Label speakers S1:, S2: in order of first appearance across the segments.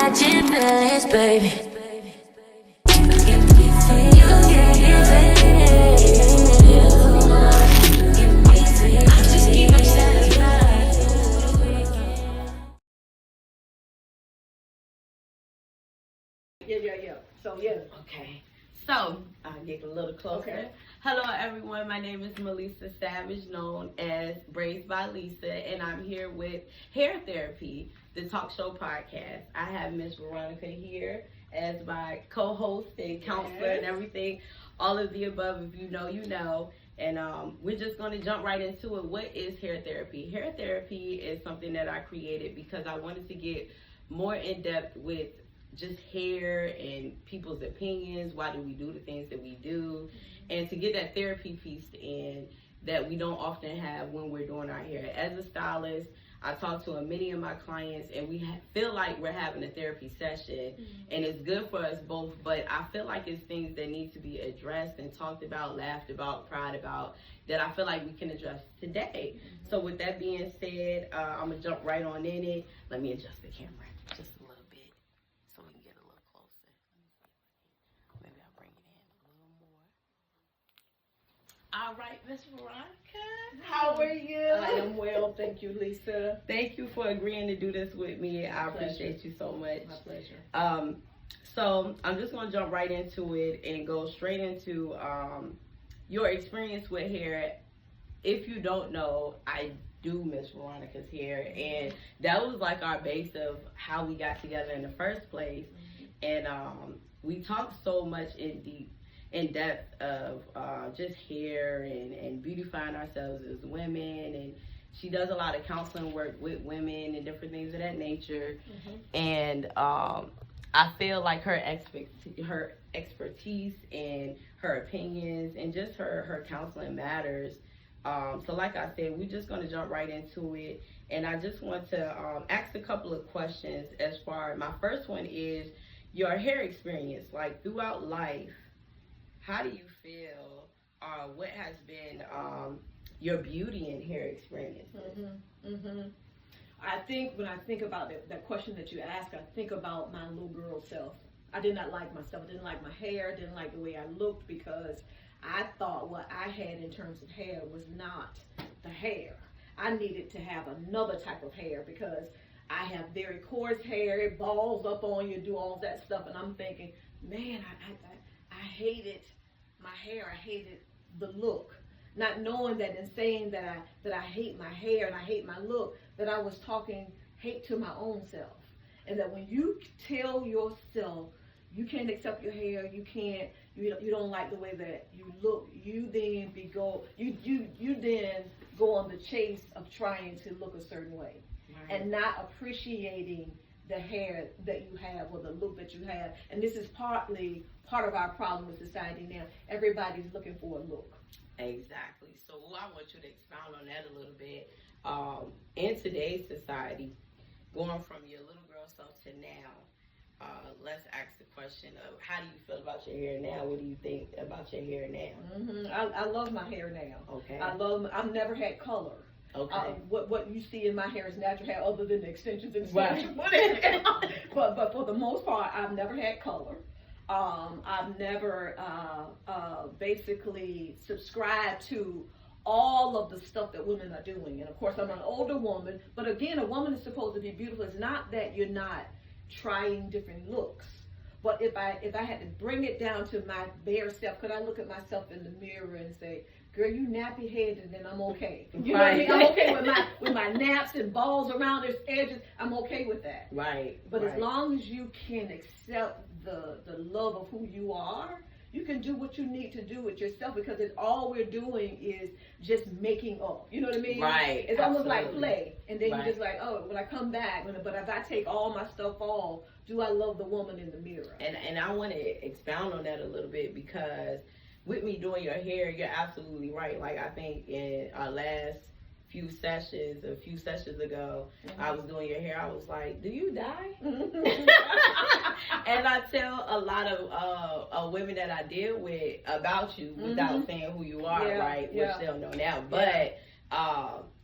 S1: catching feelings, baby. You get I just keep it satisfied.
S2: Yeah. So, yeah.
S3: Okay. So, I'll get a little closer.
S2: Okay.
S3: Hello, everyone. My name is Melissa Savage, known as Braids by Lisa, and I'm here with Hair Therapy, the talk show podcast. I have Miss Veronica here as my co-host and counselor and everything. All of the above, if you know, you know. And we're just going to jump right into it. What is hair therapy? Hair therapy is something that I created because I wanted to get more in depth with just hair and people's opinions. Why do we do the things that we do? And to get that therapy piece in that we don't often have when we're doing our hair. As a stylist, I talk to many of my clients and we feel like we're having a therapy session and it's good for us both, but I feel like it's things that need to be addressed and talked about, laughed about, cried about, that I feel like we can address today. So with that being said, I'm going to jump right on in it. Let me adjust the camera just a little bit so we can get a little closer. Maybe I'll bring it in a little more. All right, Miss Veronica, how are you?
S2: I am well, thank you, Lisa.
S3: Thank you for agreeing to do this with me. I appreciate you so much.
S2: My pleasure.
S3: So I'm just going to jump right into it and go straight into your experience with hair. If you don't know, I do Miss Veronica's hair, and that was like our base of how we got together in the first place. And we talked so much in depth of just hair and beautifying ourselves as women, and she does a lot of counseling work with women and different things of that nature. And I feel like her expertise and her opinions and just her counseling matters. So like I said, we're just going to jump right into it, and I just want to ask a couple of questions. As far, my first one is your hair experience, like throughout life. How do you feel, what has been your beauty and hair experiences?
S2: I think when I think about that question that you asked, I think about my little girl self. I did not like myself. I didn't like my hair. I didn't like the way I looked because I thought what I had in terms of hair was not the hair. I needed to have another type of hair because I have very coarse hair. It balls up on you, do all that stuff. And I'm thinking, man, I hated my hair. I hated the look. Not knowing that in saying that I hate my hair and I hate my look, that I was talking hate to my own self. And that when you tell yourself you can't accept your hair, you don't like the way that you look, you then go on the chase of trying to look a certain way. Right. And not appreciating the hair that you have or the look that you have. And this is part of our problem with society now. Everybody's looking for a look.
S3: Exactly. So I want you to expound on that a little bit. In today's society, going from your little girl self to now, let's ask the question of how do you feel about your hair now? What do you think about your hair now?
S2: I love my hair now.
S3: Okay.
S2: I've never had color.
S3: Okay.
S2: What you see in my hair is natural hair, other than the extensions and
S3: right.
S2: but for the most part, I've never had color. I've never basically subscribed to all of the stuff that women are doing. And of course, I'm an older woman, but again, a woman is supposed to be beautiful. It's not that you're not trying different looks. But if I had to bring it down to my bare self, could I look at myself in the mirror and say, girl, you nappy headed, then I'm okay. You know what I mean? I'm okay with my naps and balls around its edges. I'm okay with that.
S3: Right.
S2: But as long as you can accept the love of who you are, you can do what you need to do with yourself, because all we're doing is just making up. You know what I mean?
S3: Right.
S2: It's almost like play. And then
S3: right.
S2: you're just like, oh, when I come back, but if I take all my stuff off, do I love the woman in the mirror?
S3: And I want to expound on that a little bit, because with me doing your hair, you're absolutely right. Like, I think in our last a few sessions ago, I was doing your hair. I was like, do you dye? And I tell a lot of women that I deal with about you without saying who you are, right? Which they'll know now. But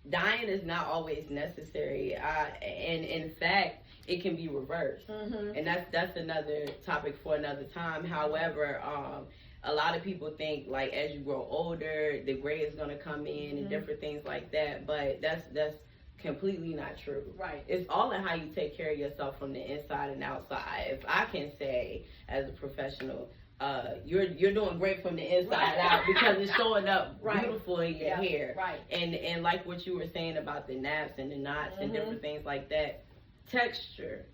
S3: dyeing is not always necessary. And in fact, it can be reversed.
S2: Mm-hmm.
S3: And that's another topic for another time. However, a lot of people think like as you grow older, the gray is gonna come in and different things like that. But that's completely not true.
S2: Right.
S3: It's all in how you take care of yourself from the inside and outside. If I can say as a professional, you're doing great from the inside out because it's showing up beautiful in your hair.
S2: Right.
S3: And like what you were saying about the naps and the knots and different things like that, texture.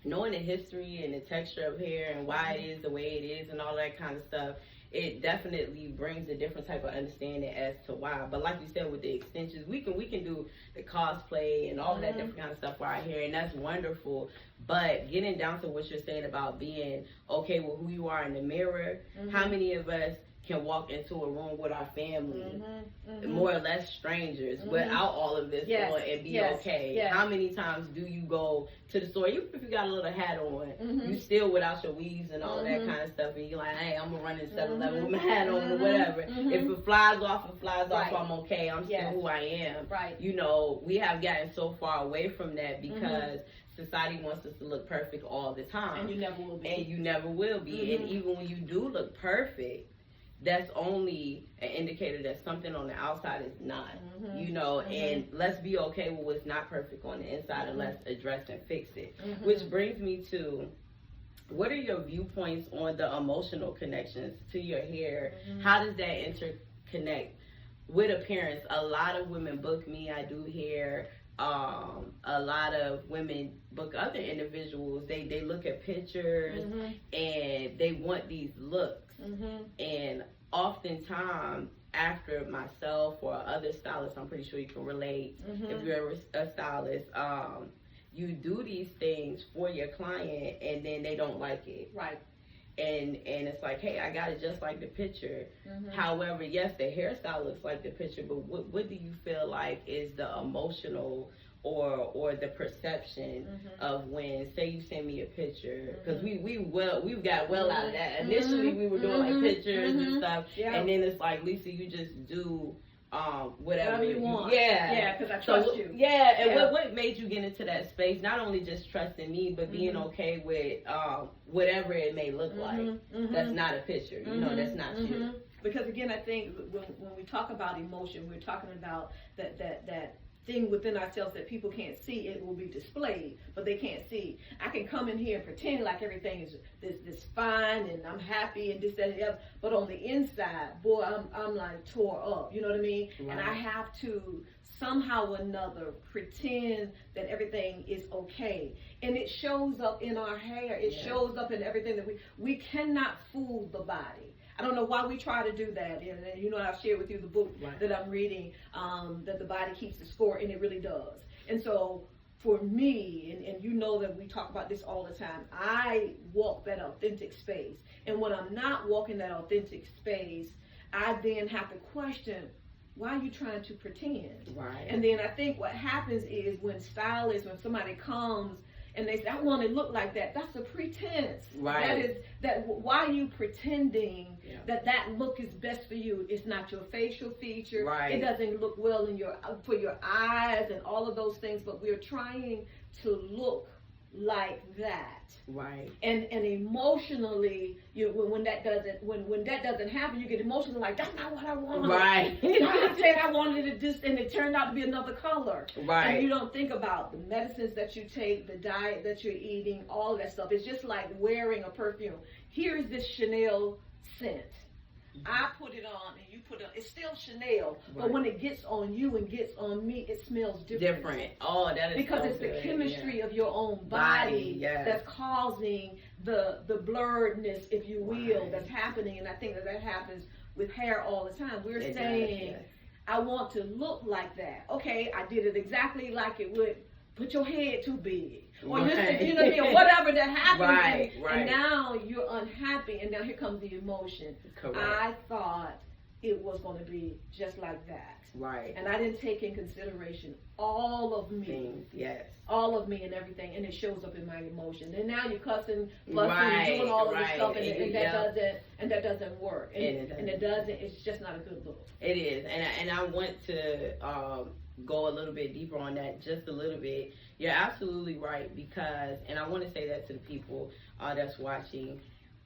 S3: Knowing the history and the texture of hair and why it is the way it is and all that kind of stuff, it definitely brings a different type of understanding as to why. But like you said, with the extensions, we can do the cosplay and all that different kind of stuff for our hair, and that's wonderful. But getting down to what you're saying about being okay with who you are in the mirror, how many of us can walk into a room with our family, more or less strangers, without all of this on and be okay?
S2: Yes.
S3: How many times do you go to the store, even if you got a little hat on, you still without your weaves and all that kind of stuff, and you're like, hey, I'm gonna run in 7-Eleven with my hat on or whatever. If it flies off, it flies off, I'm okay, I'm still who I am.
S2: Right.
S3: You know, we have gotten so far away from that because society wants us to look perfect all the time.
S2: And you never will be.
S3: And you never will be. And even when you do look perfect, that's only an indicator that something on the outside is not, you know, and let's be okay with what's not perfect on the inside and let's address and fix it. Which brings me to, what are your viewpoints on the emotional connections to your hair? How does that interconnect with appearance? A lot of women book me, I do hair. A lot of women book other individuals. They look at pictures and they want these looks. And oftentimes, after myself or other stylists, I'm pretty sure you can relate, if you're a stylist, you do these things for your client and then they don't like it.
S2: Right.
S3: And it's like, hey, I got it just like the picture. However, yes, the hairstyle looks like the picture, but what do you feel like is the emotional or the perception of when, say you send me a picture, because we've got well out of that. Initially we were doing like pictures and stuff, and then it's like, Lisa, you just do whatever
S2: you want.
S3: Yeah,
S2: because I trust you.
S3: Yeah, and what made you get into that space? Not only just trusting me, but being okay with whatever it may look like. That's not a picture. You know, that's not you.
S2: Because again, I think when we talk about emotion, we're talking about that thing within ourselves that people can't see. It will be displayed, but they can't see. I can come in here and pretend like everything is this fine and I'm happy and this, that, and the other, but on the inside, boy, I'm like tore up. You know what I mean? Right. And I have to somehow or another pretend that everything is okay, and it shows up in our hair. It shows up in everything that we cannot fool the body. I don't know why we try to do that. And you know, I've shared with you the book that I'm reading, that the body keeps the score, and it really does. And so for me, and you know that we talk about this all the time, I walk that authentic space. And when I'm not walking that authentic space, I then have to question, why are you trying to pretend?
S3: Right.
S2: And then I think what happens is when somebody comes and they say, I want to look like that, that's a pretense.
S3: Right.
S2: Why are you pretending that look is best for you? It's not your facial feature.
S3: Right.
S2: It doesn't look well for your eyes and all of those things, but we're trying to look like that.
S3: Right.
S2: And emotionally, when that doesn't happen, you get emotional, like, that's not what I wanted.
S3: Right.
S2: I said I wanted it this, and it turned out to be another color.
S3: Right.
S2: And you don't think about the medicines that you take, the diet that you're eating, all of that stuff. It's just like wearing a perfume. Here is this Chanel scent. I put it on and you put it on. It's still Chanel, but when it gets on you and gets on me, it smells different.
S3: Oh, that is
S2: because
S3: so
S2: it's
S3: good.
S2: the chemistry of your own body that's causing the blurredness, if you will, that's happening. And I think that happens with hair all the time. We're saying, I want to look like that. Okay, I did it exactly like it would. Put your head too big, or you know what I mean, or whatever that happens. And now you're unhappy, and now here comes the emotion.
S3: Correct.
S2: I thought it was going to be just like that.
S3: Right.
S2: And I didn't take in consideration all of me.
S3: Things, yes.
S2: All of me and everything, and it shows up in my emotion. And now you're cussing, bluffing, doing all of this stuff, and that doesn't work. And it doesn't. It's just not a good look.
S3: It is, and I want to go a little bit deeper on that just a little bit, you're absolutely right, because, and I want to say that to the people that's watching,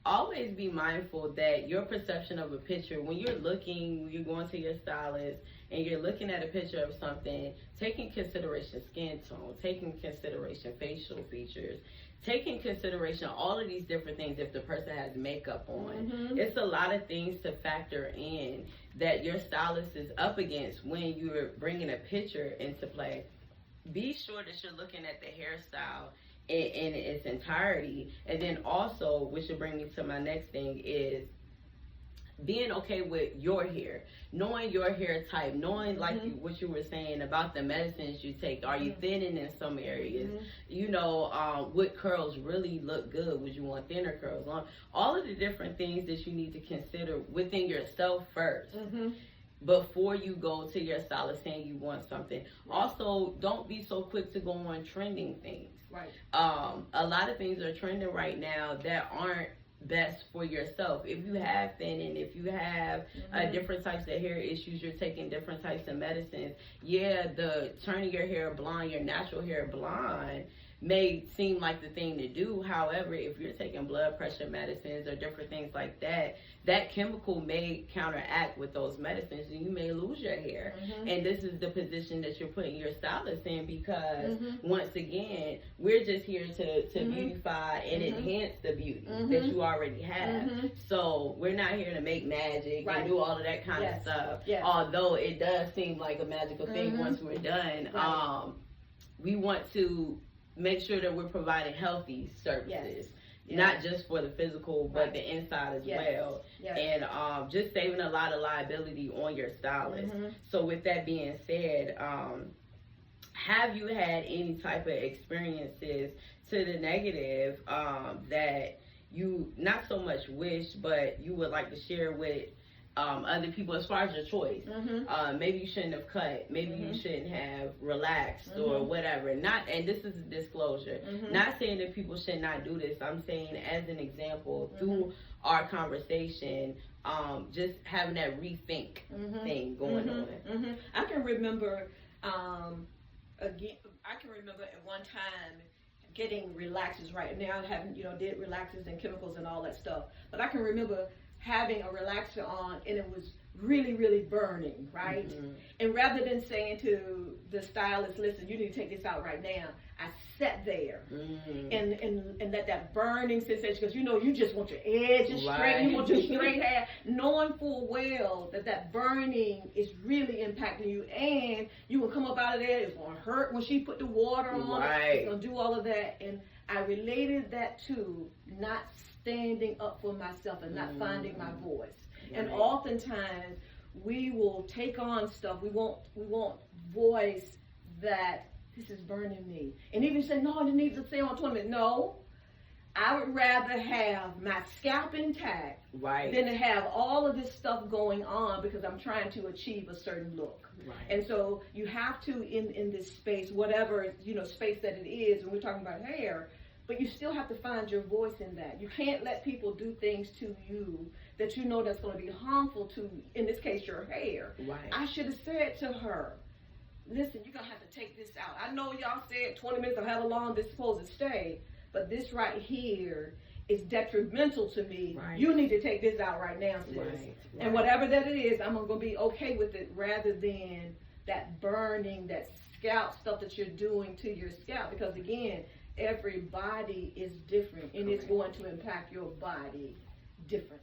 S3: always be mindful that your perception of a picture, when you're going to your stylist and you're looking at a picture of something, taking consideration skin tone, taking consideration facial features, taking consideration all of these different things, if the person has makeup on, it's a lot of things to factor in that your stylist is up against when you're bringing a picture into play. Be sure that you're looking at the hairstyle in its entirety. And then also, which will bring me to my next thing, is being okay with your hair, knowing your hair type, knowing like what you were saying about the medicines you take. Are you thinning in some areas? You know, what curls really look good? Would you want thinner curls? All of the different things that you need to consider within yourself first. Before you go to your stylist saying you want something. Also, don't be so quick to go on trending things.
S2: Right.
S3: A lot of things are trending right now that aren't best for yourself. If you have thinning, if you have different types of hair issues, you're taking different types of medicines. Yeah, the turning your hair blonde, your natural hair blonde, may seem like the thing to do. However, if you're taking blood pressure medicines or different things like that, that chemical may counteract with those medicines and you may lose your hair. And this is the position that you're putting your stylist in, because once again, we're just here to beautify and enhance the beauty that you already have. So we're not here to make magic and do all of that kind of stuff. Although it does seem like a magical thing once we're done. We want to make sure that we're providing healthy services, not just for the physical, but the inside as well. And just saving a lot of liability on your stylist. So with that being said, have you had any type of experiences to the negative that you not so much wish, but you would like to share with other people as far as your choice? Maybe you shouldn't have cut, maybe you shouldn't have relaxed or whatever. Not, and this is a disclosure, not saying that people should not do this. I'm saying as an example through our conversation, just having that rethink thing going on.
S2: I can remember again, I can remember at one time getting relaxers. Right now I haven't, did relaxers and chemicals and all that stuff, but I can remember having a relaxer on and it was really, really burning, right? And rather than saying to the stylist, listen, you need to take this out right now, I sat there and let that burning sensation, because you just want your edges straight, you want your straight hair, knowing full well that burning is really impacting you, and you will come up out of there, it's going to hurt when she put the water on, it's going to do all of that. And I related that to not standing up for myself and not finding my voice. And oftentimes we will take on stuff, we won't voice that this is burning me. And even say, no, it needs to stay on 20 minutes. No, I would rather have my scalp intact than to have all of this stuff going on because I'm trying to achieve a certain look. And so you have to, in this space, whatever, space that it is, and we're talking about hair, but you still have to find your voice in that. You can't let people do things to you that that's going to be harmful to, in this case, your hair. I should have said to her, listen, you're going to have to take this out. I know y'all said 20 minutes or however long this is supposed to stay, but this right here is detrimental to me. You need to take this out right now, sis. And whatever that it is, I'm going to be okay with it rather than that burning, that scalp stuff that you're doing to your scalp. Because again, everybody is different and it's going to impact your body differently.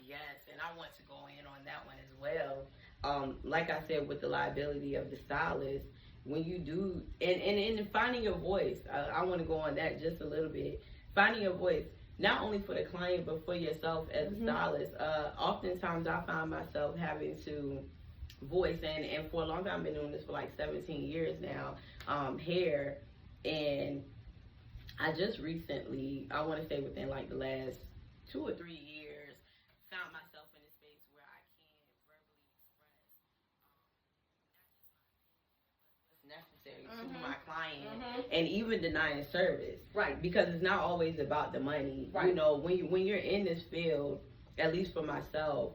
S3: Yes, and I want to go in on that one as well. Like I said, with the liability of the stylist, when you do, and finding your voice, I want to go on that just a little bit. Finding your voice, not only for the client, but for yourself as a stylist. Oftentimes I find myself having to voice, and for a long time, I've been doing this for like 17 years now, hair, and I just recently, I want to say within like the last 2 or 3 years, found myself in a space where I can verbally express what's necessary to my client, and even denying service. Because it's not always about the money. When you're in this field, at least for myself,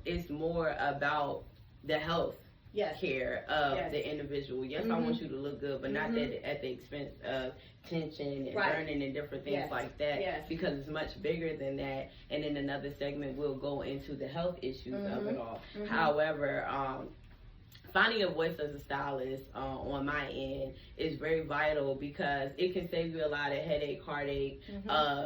S3: it's more about the health
S2: Yes.
S3: care of
S2: Yes.
S3: the individual. Yes, I
S2: Mhm.
S3: want you to look good, but not
S2: Mhm.
S3: that at the expense of tension and
S2: Right.
S3: burning and different things
S2: Yes.
S3: like that.
S2: Yes.
S3: Because it's much bigger than that. And in another segment, we'll go into the health issues of it all.
S2: Mhm.
S3: However, finding a voice as a stylist on my end is very vital because it can save you a lot of headache, heartache,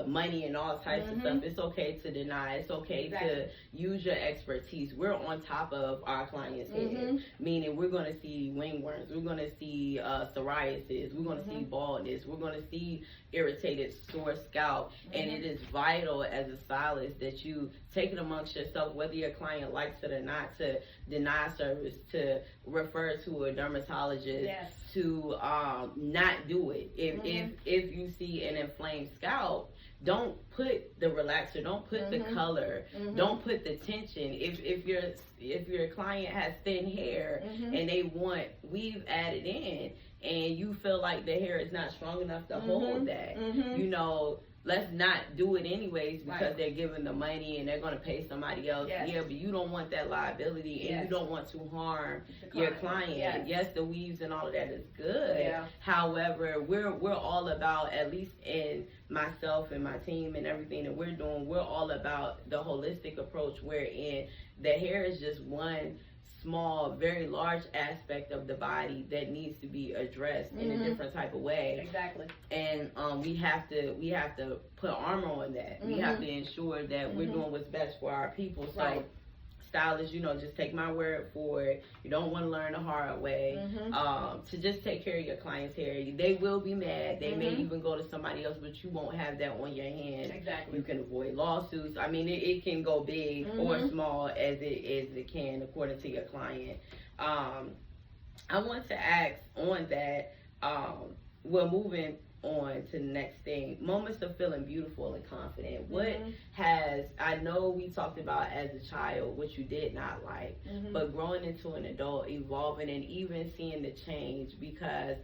S3: money, and all types of stuff. It's okay to deny. It's okay
S2: Exactly.
S3: to use your expertise. We're on top of our clients' heads, meaning we're going to see wingworms, we're going to see psoriasis, we're going to see baldness, we're going to see irritated, sore scalp, and it is vital as a stylist that you take it amongst yourself, whether your client likes it or not, to deny service, to refer to a dermatologist,
S2: Yes.
S3: to not do it. If you see an inflamed scalp, don't put the relaxer, don't put the color, don't put the tension. If your client has thin hair and they want weave added in, and you feel like the hair is not strong enough to hold that, you know, let's not do it anyways because
S2: Right.
S3: they're giving the money and they're going to pay somebody else.
S2: Yes.
S3: Yeah, but you don't want that liability and
S2: Yes.
S3: you don't want to harm
S2: The
S3: your
S2: client.
S3: client.
S2: Yes.
S3: Yes, the weaves and all of that is good.
S2: Yeah.
S3: However, we're all about, at least in myself and my team and everything that we're doing, we're all about the holistic approach wherein the hair is just one small, very large aspect of the body that needs to be addressed in a different type of way.
S2: Exactly.
S3: And we have to put armor on that. We have to ensure that we're doing what's best for our people. So
S2: Right.
S3: stylists, you know, just take my word for it. You don't want to learn the hard way. To just take care of your client's hair. They will be mad. They may even go to somebody else, but you won't have that on your hands.
S2: Exactly.
S3: You can avoid lawsuits. I mean, it can go big or small as it can according to your client. I want to ask on that, we're moving on to the next thing, moments of feeling beautiful and confident. What has, I know we talked about as a child what you did not like, but growing into an adult, evolving, and even seeing the change, because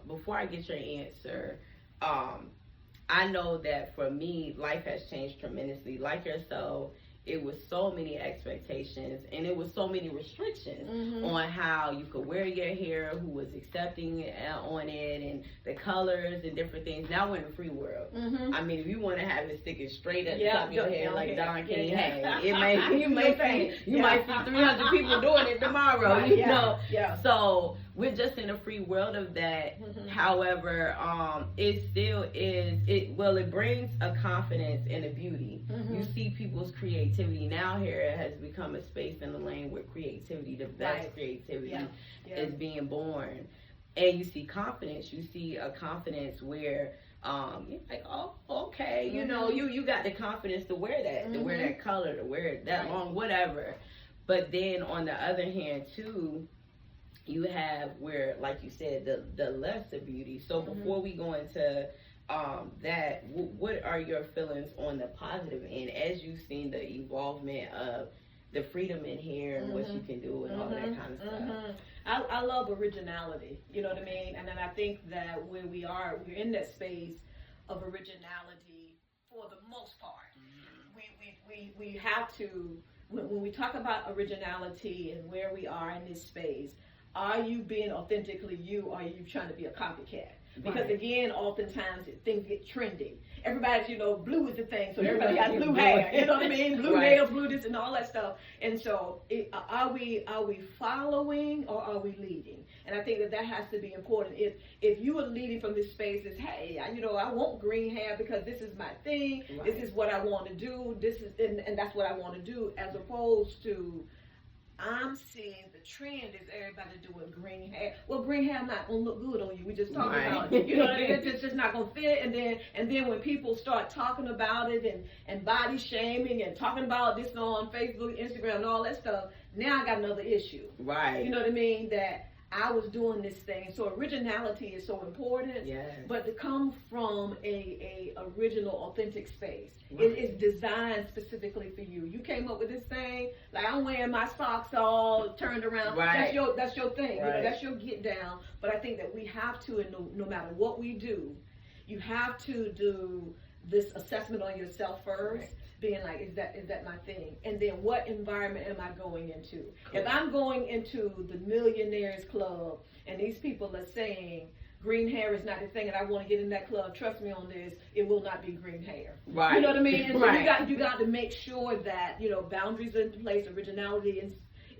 S3: before I get your answer, I know that for me, life has changed tremendously. Like yourself, it was so many expectations and it was so many restrictions on how you could wear your hair, who was accepting on it, and the colors and different things. Now we're in a free world. I mean, if you want to have it sticking straight at the top of your head like Don King had, it may you might see 300 people doing it tomorrow.
S2: Right,
S3: You know,
S2: yeah.
S3: so we're just in a free world of that. However, it still is. It brings a confidence and a beauty. You see people's creativity. Now here has become a space in the lane where creativity, the best
S2: Right.
S3: creativity,
S2: Yeah.
S3: is being born. And you see confidence. You see a confidence where you're like, oh, okay, you know, you got the confidence to wear that, to wear that color, to wear it that long, whatever. But then on the other hand, too, you have where, like you said, the lesser beauty. So before we go into that, what are your feelings on the positive end as you've seen the evolvement of the freedom in hair and what you can do and all that kind of stuff?
S2: I love originality, you know what I mean? And then I think that where we are, we're in that space of originality for the most part. We have to, when we talk about originality and where we are in this space, are you being authentically you, or are you trying to be a copycat? Because again, oftentimes things get trendy. Everybody's, you know, blue is the thing, so everybody got blue hair. You know what I mean? Blue nails, blue this, and all that stuff. And so, are we following or are we leading? And I think that has to be important. If you are leading from this space, is hey, I want green hair because this is my thing. This is what I want to do. This is and that's what I want to do, as opposed to, I'm seeing the trend is everybody doing green hair. Well, green hair not gonna look good on you. We just talked about it. You know, it's just not gonna fit. And then when people start talking about it and body shaming and talking about this on Facebook, Instagram, and all that stuff, now I got another issue.
S3: Right.
S2: You know what I mean? That I was doing this thing. So originality is so important.
S3: Yes.
S2: But to come from a original, authentic space. It is designed specifically for you. You came up with this thing, like I'm wearing my socks all turned around.
S3: Right.
S2: That's your thing.
S3: Right.
S2: You know, that's your get down. But I think that we have to, and no matter what we do, you have to do this assessment on yourself first. being like, is that my thing? And then what environment am I going into? If
S3: Correct.
S2: I'm going into the millionaires club and these people are saying green hair is not the thing, and I want to get in that club, trust me on this, it will not be green hair.
S3: Right.
S2: You know what I mean? And so
S3: Right.
S2: you got to make sure that, you know, boundaries are in place, originality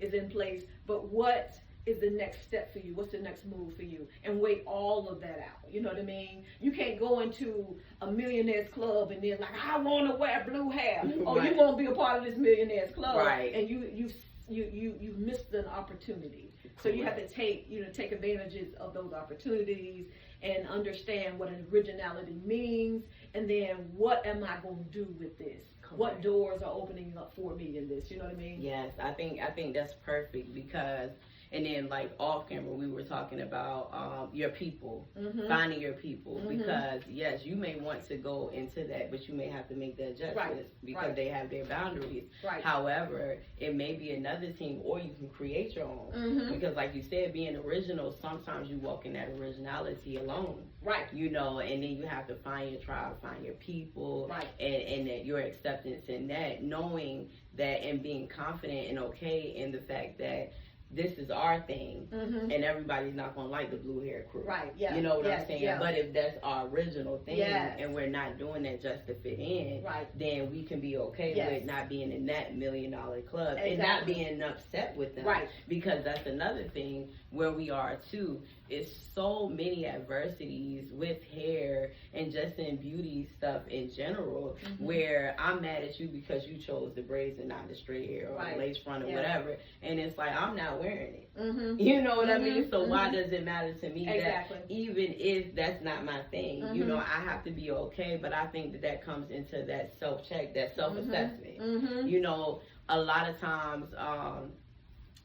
S2: is in place, but what is the next step for you? What's the next move for you? And weigh all of that out. You know what I mean? You can't go into a millionaires club and then like, I want to wear blue hair. Oh,
S3: Right.
S2: you won't be a part of this millionaires club.
S3: Right.
S2: And you missed an opportunity. So you have to take advantages of those opportunities and understand what originality means, and then what am I going to do with this? What
S3: Correct.
S2: doors are opening up for me in this? You know what I mean?
S3: Yes, I think that's perfect because, and then like off camera we were talking about your people,
S2: Mhm.
S3: finding your people,
S2: Mhm.
S3: because yes, you may want to go into that, but you may have to make the adjustments
S2: Right,
S3: because
S2: right.
S3: they have their boundaries.
S2: Right.
S3: However, it may be another team, or you can create your own.
S2: Mhm.
S3: Because like you said, being original, sometimes you walk in that originality alone.
S2: Right.
S3: You know, and then you have to find your tribe, find your people,
S2: Right.
S3: and that your acceptance in that, knowing that, and being confident and okay in the fact that this is our thing,
S2: Mhm.
S3: and everybody's not gonna like the blue hair crew.
S2: Right, yeah,
S3: You know what
S2: yes,
S3: I'm saying?
S2: yeah.
S3: But if that's our original thing,
S2: Yes.
S3: and we're not doing that just to fit in,
S2: Right.
S3: then we can be okay
S2: Yes.
S3: with not being in that $1 million club and not
S2: Exactly.
S3: being upset with them.
S2: Right.
S3: Because that's another thing where we are too. It's so many adversities with hair and just in beauty stuff in general,
S2: Mm-hmm.
S3: where I'm mad at you because you chose the braids and not the straight hair or
S2: Right.
S3: the lace front or
S2: Yeah.
S3: whatever. And it's like, I'm not wearing it.
S2: Mhm.
S3: You know what I
S2: Mhm.
S3: mean? So why
S2: Mhm.
S3: does it matter to me
S2: Exactly.
S3: that even if that's not my thing, you
S2: Mhm.
S3: know, I have to be okay. But I think that comes into that self-check, that self-assessment.
S2: Mhm.
S3: You know, a lot of times,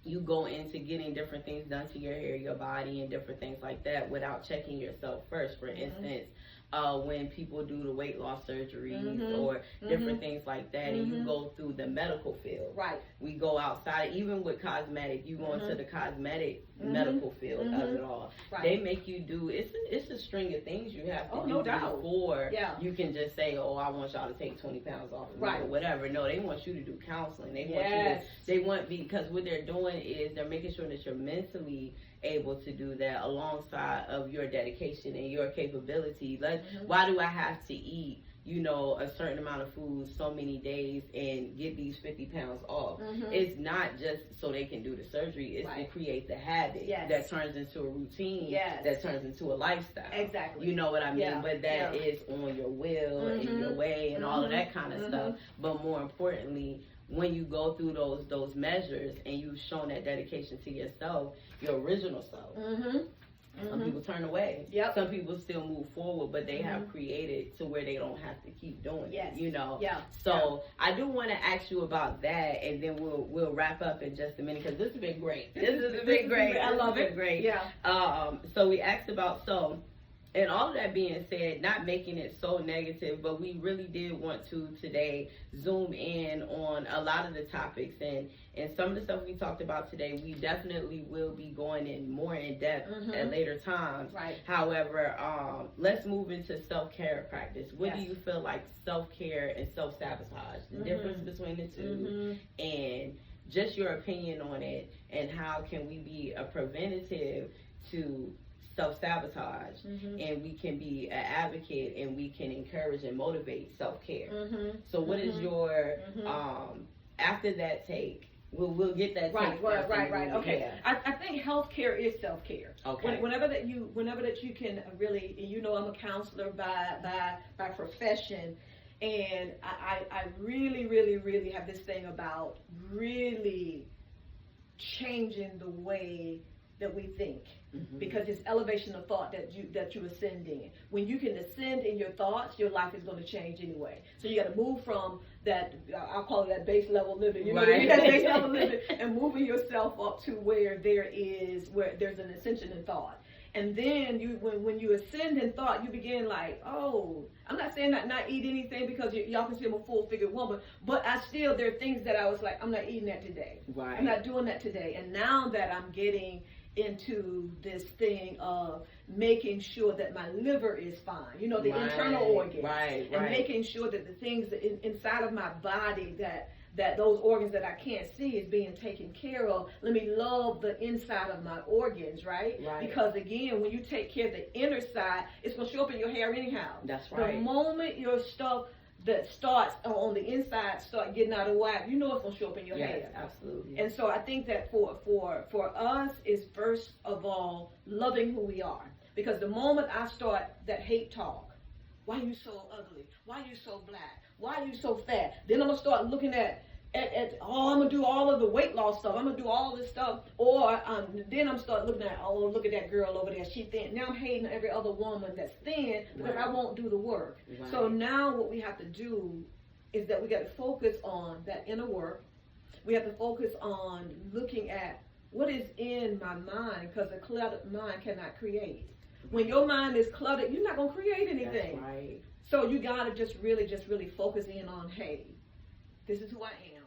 S3: you go into getting different things done to your hair, your body, and different things like that without checking yourself first. For instance, when people do the weight loss surgeries
S2: Mhm.
S3: or different
S2: Mhm.
S3: things like that, and you
S2: Mhm.
S3: go through the medical field.
S2: Right.
S3: We go outside, even with cosmetic, you go into the cosmetic
S2: Mhm.
S3: medical field of
S2: Mhm.
S3: it all.
S2: Right.
S3: They make you do, it's a string of things you have to
S2: Oh,
S3: do
S2: no doubt.
S3: before
S2: Yeah.
S3: you can just say, oh, I want y'all to take 20 pounds off of me
S2: Right.
S3: or whatever. No, they want you to do counseling. They
S2: Yes.
S3: because what they're doing is they're making sure that you're mentally able to do that alongside of your dedication and your capability. Like, why do I have to eat, you know, a certain amount of food so many days and get these 50 pounds off?
S2: Mhm.
S3: It's not just so they can do the surgery. It's
S2: Right.
S3: to create the habit
S2: Yes.
S3: that turns into a routine,
S2: Yes.
S3: that turns into a lifestyle.
S2: Exactly.
S3: You know what I mean?
S2: Yeah.
S3: But that
S2: Yeah.
S3: is on your will and
S2: Mhm.
S3: your way and all of
S2: Mhm.
S3: that kind of
S2: Mhm.
S3: stuff. But more importantly, when you go through those measures and you've shown that dedication to yourself, your original self,
S2: Mhm.
S3: some people turn away.
S2: Yep.
S3: Some people still move forward, but they have created to where they don't have to keep doing
S2: Yes.
S3: it. You know.
S2: Yeah.
S3: So I do want to ask you about that, and then we'll wrap up in just a minute because this has been great. This has been great.
S2: I love
S3: This has
S2: it.
S3: been great.
S2: Yeah.
S3: So we asked about and all of that being said, not making it so negative, but we really did want to today zoom in on a lot of the topics and some of the stuff we talked about today. We definitely will be going in more in depth at later times.
S2: Right.
S3: However, let's move into self-care practice. What do
S2: Yes.
S3: you feel like self-care and self-sabotage, the difference between the two, and just your opinion on it, and how can we be a preventative to self-sabotage, and we can be an advocate, and we can encourage and motivate self-care. So what is your after that take? We'll get that
S2: Right,
S3: take
S2: right,
S3: after
S2: right,
S3: you-
S2: right. Okay.
S3: yeah.
S2: I think healthcare is self-care.
S3: Okay.
S2: Whenever that you can really, you know, I'm a counselor by profession, and I really, really, really have this thing about really changing the way that we think. Because it's elevation of thought that you ascend in. When you can ascend in your thoughts, your life is going to change anyway. So you got to move from that, I'll call it that base level living, you know what I mean?
S3: Right.
S2: That base level living, and moving yourself up to where there's an ascension in thought. And then when you ascend in thought, you begin like, oh, I'm not saying not eat anything because y'all can see I'm a full-figured woman, but there are things that I was like, I'm not eating that today.
S3: Right.
S2: I'm not doing that today. And now that I'm getting into this thing of making sure that my liver is fine, you know, the internal organs, and making sure that the things that inside of my body that those organs that I can't see is being taken care of. Let me love the inside of my organs, right? Because again, when you take care of the inner side, it's going to show up in your hair anyhow.
S3: That's right.
S2: The moment your stuff that starts on the inside start getting out of whack, you know it's going to show up in your hair.
S3: Absolutely.
S2: And so I think that for us is first of all loving who we are. Because the moment I start that hate talk, why are you so ugly? Why are you so black? Why are you so fat? Then I'm going to start looking at I'm going to do all of the weight loss stuff. I'm going to do all this stuff. Or then I'm start looking at, oh, look at that girl over there. She thin. Now I'm hating every other woman that's thin because I won't do the work. So now what we have to do is that we got to focus on that inner work. We have to focus on looking at what is in my mind, because a cluttered mind cannot create. When your mind is cluttered, you're not going to create anything.
S3: That's right.
S2: So you got to just really focus in on, hey, this is who I am.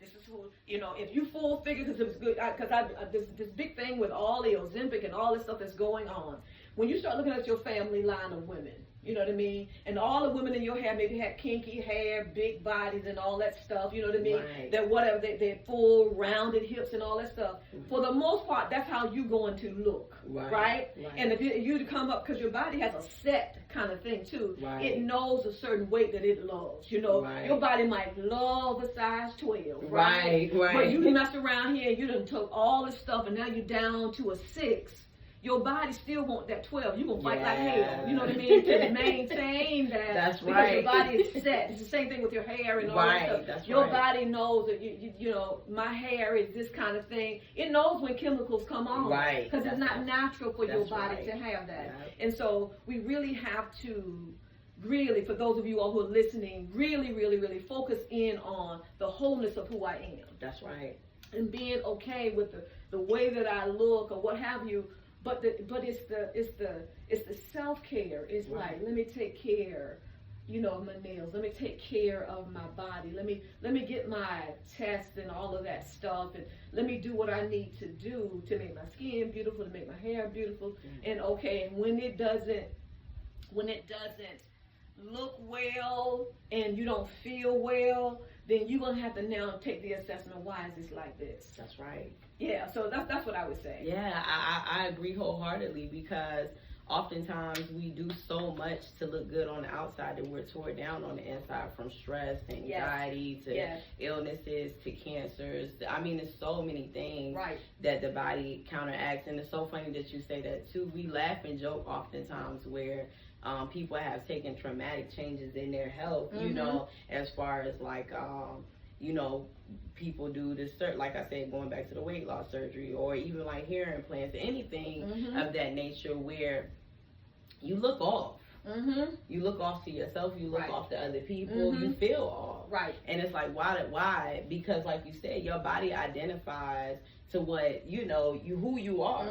S2: This is who, you know, if you full figure, because it was good, because this big thing with all the Ozempic and all this stuff that's going on. When you start looking at your family line of women, you know what I mean? And all the women in your hair maybe had kinky hair, big bodies and all that stuff, you know what I mean? That whatever, they're full, rounded hips and all that stuff. For the most part, that's how you're going to look, right? And if you to come up, because your body has a set kind of thing too. It knows a certain weight that it loves, you know? Your body might love a size 12, right? But you mess around here and you done took all this stuff and now you're down to a 6. Your body still want that 12. You're going to fight like hell. You know what I mean? To maintain that.
S3: That's
S2: because your body is set. It's the same thing with your hair and all that stuff.
S3: That's
S2: your body knows that, you know, my hair is this kind of thing. It knows when chemicals come on. Because it's not natural for your body to have that. And so we really have to, really, for those of you all who are listening, really focus in on the wholeness of who I am.
S3: That's right.
S2: And being okay with the way that I look or what have you. But it's the self-care. It's like, let me take care, you know, of my nails. Let me take care of my body. Let me get my tests and all of that stuff, and let me do what I need to do to make my skin beautiful, to make my hair beautiful. And okay, and when it doesn't look well and you don't feel well, then you're gonna have to now take the assessment. Why is this like this?
S3: That's right.
S2: Yeah, so that's what I would say.
S3: Yeah, I agree wholeheartedly, because oftentimes we do so much to look good on the outside that we're torn down on the inside, from stress to anxiety to illnesses to cancers. I mean, there's so many things that the body counteracts. And it's so funny that you say that too. We laugh and joke oftentimes where people have taken traumatic changes in their health, you know, as far as like, you know, people do this, like I said, going back to the weight loss surgery, or even like hair implants, anything of that nature, where you look off. You look off to yourself, you look off to other people, you feel off. And it's like, why? Because like you said, your body identifies to what, you know, who you are.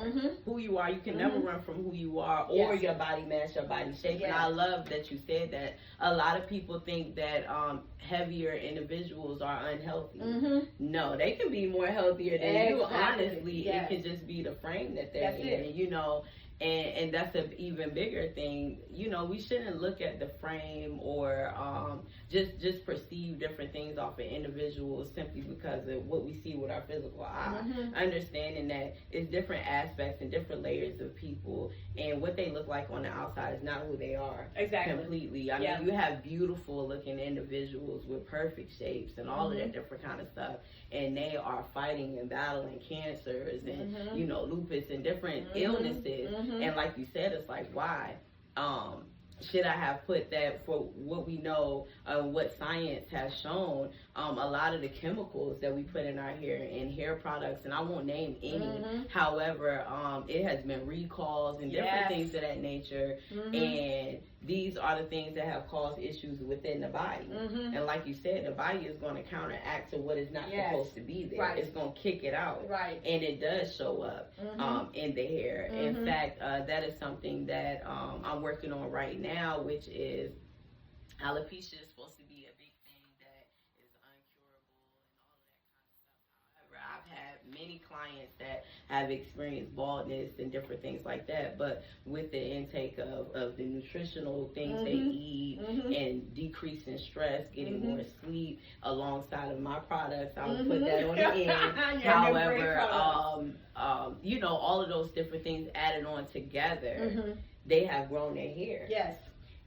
S3: Who you are. You can never run from who you are, or your body match your body shape. And I love that you said that. A lot of people think that heavier individuals are unhealthy. No, they can be more healthier than you. Honestly, it can just be the frame that they're in, you know. And that's an even bigger thing. You know, we shouldn't look at the frame or just perceive different things off of individuals simply because of what we see with our physical eye. Understanding that it's different aspects and different layers of people, and what they look like on the outside is not who they are. Completely. I mean, you have beautiful looking individuals with perfect shapes and all of that different kind of stuff, and they are fighting and battling cancers and, you know, lupus and different illnesses. And like you said, it's like, why? Should I have put that, for what we know, what science has shown, a lot of the chemicals that we put in our hair and hair products, and I won't name any, however, it has been recalls and different things of that nature, and these are the things that have caused issues within the body. And like you said, the body is going to counteract to what is not supposed to be there. It's going to kick it out. And it does show up in the hair. In fact, that is something that I'm working on right now, which is alopecia is supposed to be a big thing that is uncurable and all of that kind of stuff. However, I I've had many clients that have experienced baldness and different things like that, but with the intake of the nutritional things they eat and decreasing stress, getting more sleep alongside of my products, I would put that on the end.
S2: Yeah, they're great
S3: However,
S2: products.
S3: you know, all of those different things added on together, they have grown their hair.
S2: Yes.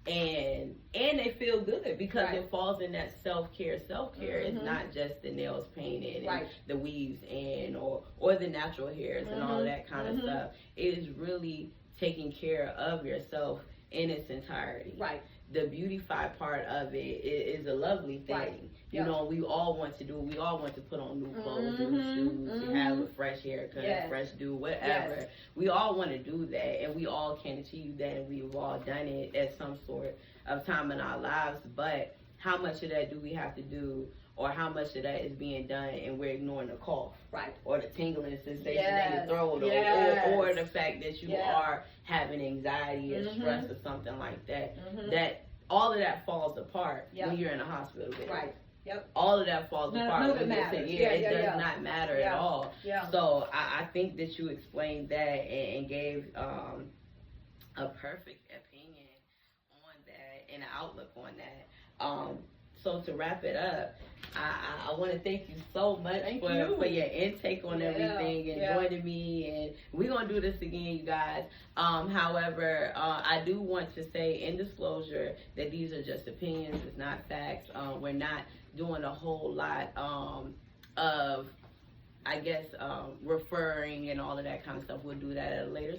S3: And they feel good because
S2: Right.
S3: it falls in that self-care. It's not just the nails painted and
S2: Right.
S3: the weaves in or the natural hairs and all of that kind of stuff. It is really taking care of yourself in its entirety.
S2: Right.
S3: The beautify part of it is a lovely thing.
S2: Right.
S3: You know, we all want to do. We all want to put on new clothes and new shoes, have a fresh haircut,
S2: Yes.
S3: fresh do, whatever.
S2: Yes.
S3: We all want to do that, and we all can achieve that, and we've all done it at some sort of time in our lives. But how much of that do we have to do, or how much of that is being done, and we're ignoring the cough,
S2: Right.
S3: or the tingling sensation in
S2: Yes.
S3: your throat,
S2: Yes.
S3: or the fact that you
S2: Yeah.
S3: are having anxiety or stress or something like that.
S2: Mhm.
S3: That all of that falls apart
S2: Yep.
S3: when you're in a hospital bed.
S2: Right. Yep.
S3: All of that falls
S2: None
S3: apart.
S2: of it
S3: when you're
S2: matters.
S3: sick.
S2: Yeah,
S3: It
S2: yeah,
S3: does
S2: yeah.
S3: not matter at
S2: Yeah.
S3: all.
S2: Yeah.
S3: So I think that you explained that and gave a perfect opinion on that and an outlook on that. So to wrap it up, I want to thank you so much
S2: Thank
S3: for your intake on
S2: Yeah,
S3: everything and
S2: yeah.
S3: joining me. And we're going to do this again, you guys. However, I do want to say in disclosure that these are just opinions. It's not facts. We're not doing a whole lot of, I guess, referring and all of that kind of stuff. We'll do that at a later